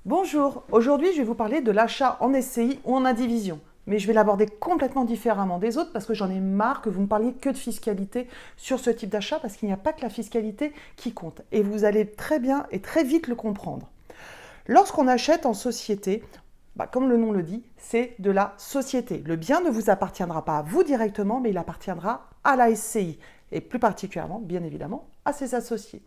Bonjour, aujourd'hui je vais vous parler de l'achat en SCI ou en indivision. Mais je vais l'aborder complètement différemment des autres parce que j'en ai marre que vous ne parliez que de fiscalité sur ce type d'achat parce qu'il n'y a pas que la fiscalité qui compte. Et vous allez très bien et très vite le comprendre. Lorsqu'on achète en société, comme le nom le dit, c'est de la société. Le bien ne vous appartiendra pas à vous directement, mais il appartiendra à la SCI et plus particulièrement, bien évidemment, à ses associés.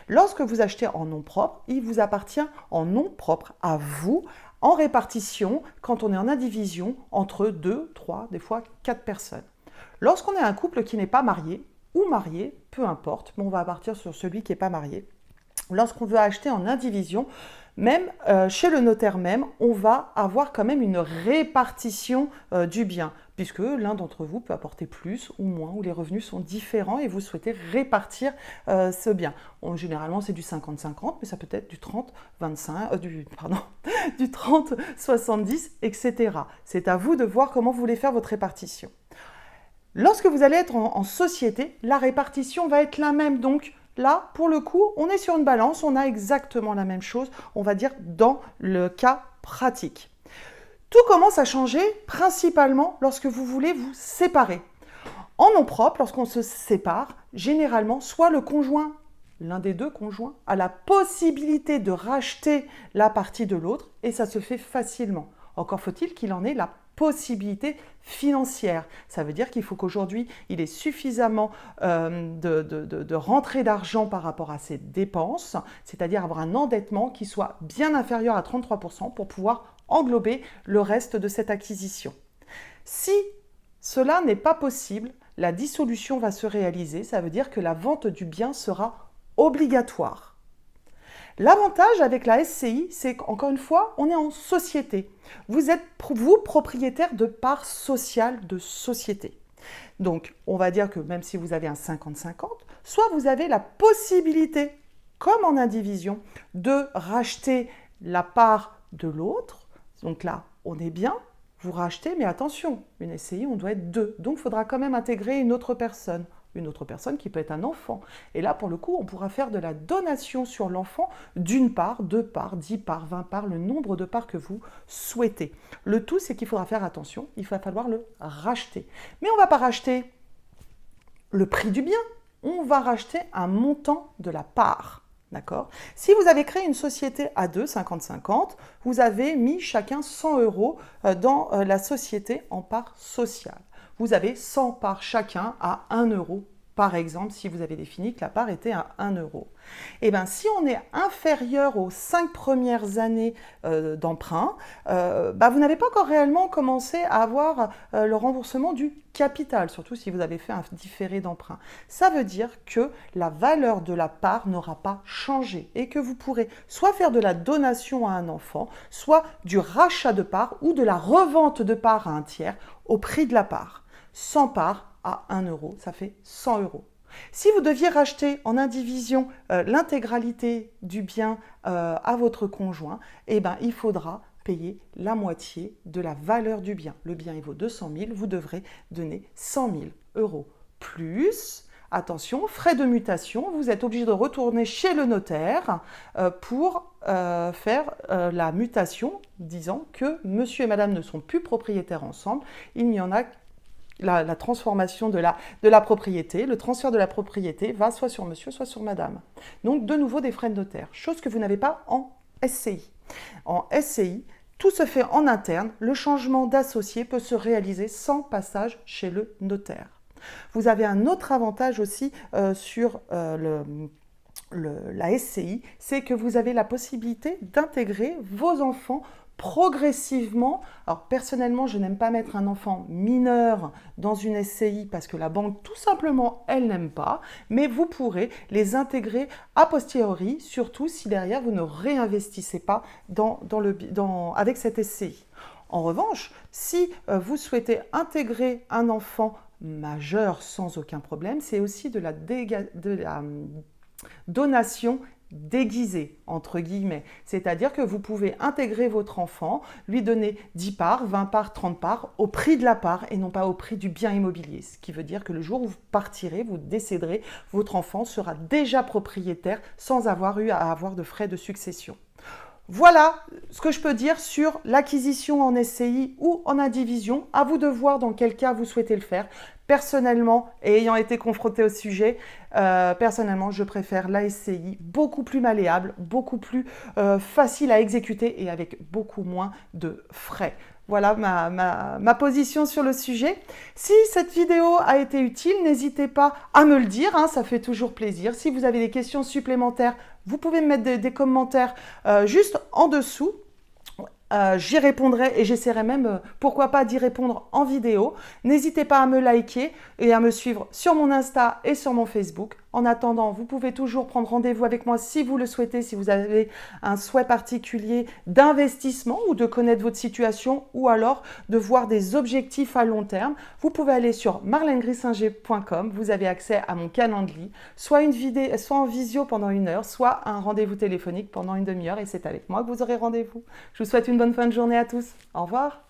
Lorsque vous achetez en nom propre, il vous appartient en nom propre à vous, en répartition, quand on est en indivision, entre 2, 3, des fois 4 personnes. Lorsqu'on est un couple qui n'est pas marié, ou marié, peu importe, mais on va partir sur celui qui n'est pas marié, lorsqu'on veut acheter en indivision, même chez le notaire même, on va avoir quand même une répartition du bien, puisque l'un d'entre vous peut apporter plus ou moins, ou les revenus sont différents et vous souhaitez répartir ce bien. Généralement, c'est du 50-50, mais ça peut être du 30-25, du 30-70, etc. C'est à vous de voir comment vous voulez faire votre répartition. Lorsque vous allez être en société, la répartition va être la même, donc là, pour le coup, on est sur une balance, on a exactement la même chose, on va dire, dans le cas pratique. Tout commence à changer principalement lorsque vous voulez vous séparer. En nom propre, lorsqu'on se sépare, généralement, soit le conjoint, l'un des deux conjoints, a la possibilité de racheter la partie de l'autre et ça se fait facilement. Encore faut-il qu'il en ait la possibilité financière. Ça veut dire qu'il faut qu'aujourd'hui, il ait suffisamment de rentrée d'argent par rapport à ses dépenses, c'est-à-dire avoir un endettement qui soit bien inférieur à 33% pour pouvoir englober le reste de cette acquisition. Si cela n'est pas possible, la dissolution va se réaliser, ça veut dire que la vente du bien sera obligatoire. L'avantage avec la SCI, c'est qu'encore une fois, on est en société. Vous êtes, vous, propriétaire de parts sociales de société. Donc, on va dire que même si vous avez un 50-50, soit vous avez la possibilité, comme en indivision, de racheter la part de l'autre. Donc là, on est bien, vous rachetez, mais attention, une SCI, on doit être deux. Donc, il faudra quand même intégrer une autre personne qui peut être un enfant. Et là, pour le coup, on pourra faire de la donation sur l'enfant d'une part, 2 parts, 10 parts, 20 parts, le nombre de parts que vous souhaitez. Le tout, c'est qu'il faudra faire attention, il va falloir le racheter. Mais on ne va pas racheter le prix du bien, on va racheter un montant de la part. D'accord ? Si vous avez créé une société à deux, 50-50, vous avez mis chacun 100 € dans la société en part sociale. Vous avez 100 parts chacun à 1 euro, par exemple, si vous avez défini que la part était à 1 euro. Et bien, si on est inférieur aux 5 premières années d'emprunt, vous n'avez pas encore réellement commencé à avoir le remboursement du capital, surtout si vous avez fait un différé d'emprunt. Ça veut dire que la valeur de la part n'aura pas changé et que vous pourrez soit faire de la donation à un enfant, soit du rachat de parts ou de la revente de parts à un tiers au prix de la part. 100 parts à 1 euro, ça fait 100 €. Si vous deviez racheter en indivision l'intégralité du bien à votre conjoint, il faudra payer la moitié de la valeur du bien. Le bien il vaut 200 000, vous devrez donner 100 000 € plus. Attention, frais de mutation, vous êtes obligé de retourner chez le notaire pour faire la mutation, disant que monsieur et madame ne sont plus propriétaires ensemble. Il n'y en a la transformation de la propriété, le transfert de la propriété va soit sur monsieur, soit sur madame. Donc, de nouveau, des frais de notaire, chose que vous n'avez pas en SCI. En SCI, tout se fait en interne, le changement d'associé peut se réaliser sans passage chez le notaire. Vous avez un autre avantage aussi sur la SCI, c'est que vous avez la possibilité d'intégrer vos enfants progressivement. Alors personnellement, je n'aime pas mettre un enfant mineur dans une SCI parce que la banque, tout simplement, elle n'aime pas, mais vous pourrez les intégrer a posteriori, surtout si derrière vous ne réinvestissez pas avec cette SCI. En revanche, si vous souhaitez intégrer un enfant majeur sans aucun problème, c'est aussi de la donation déguisée, entre guillemets. C'est-à-dire que vous pouvez intégrer votre enfant, lui donner 10 parts, 20 parts, 30 parts au prix de la part et non pas au prix du bien immobilier. Ce qui veut dire que le jour où vous partirez, vous décéderez, votre enfant sera déjà propriétaire sans avoir eu à avoir de frais de succession. Voilà ce que je peux dire sur l'acquisition en SCI ou en indivision. À vous de voir dans quel cas vous souhaitez le faire. Personnellement, et ayant été confronté au sujet, personnellement, je préfère la SCI, beaucoup plus malléable, beaucoup plus facile à exécuter et avec beaucoup moins de frais. Voilà ma position sur le sujet. Si cette vidéo a été utile, n'hésitez pas à me le dire, hein, ça fait toujours plaisir. Si vous avez des questions supplémentaires, vous pouvez me mettre des commentaires juste en dessous. J'y répondrai et j'essaierai même, pourquoi pas, d'y répondre en vidéo. N'hésitez pas à me liker et à me suivre sur mon Insta et sur mon Facebook. En attendant, vous pouvez toujours prendre rendez-vous avec moi si vous le souhaitez, si vous avez un souhait particulier d'investissement ou de connaître votre situation ou alors de voir des objectifs à long terme. Vous pouvez aller sur marlenegrissinger.com, vous avez accès à mon calendrier, soit en visio pendant 1 heure, soit un rendez-vous téléphonique pendant une demi-heure et c'est avec moi que vous aurez rendez-vous. Je vous souhaite une bonne fin de journée à tous. Au revoir.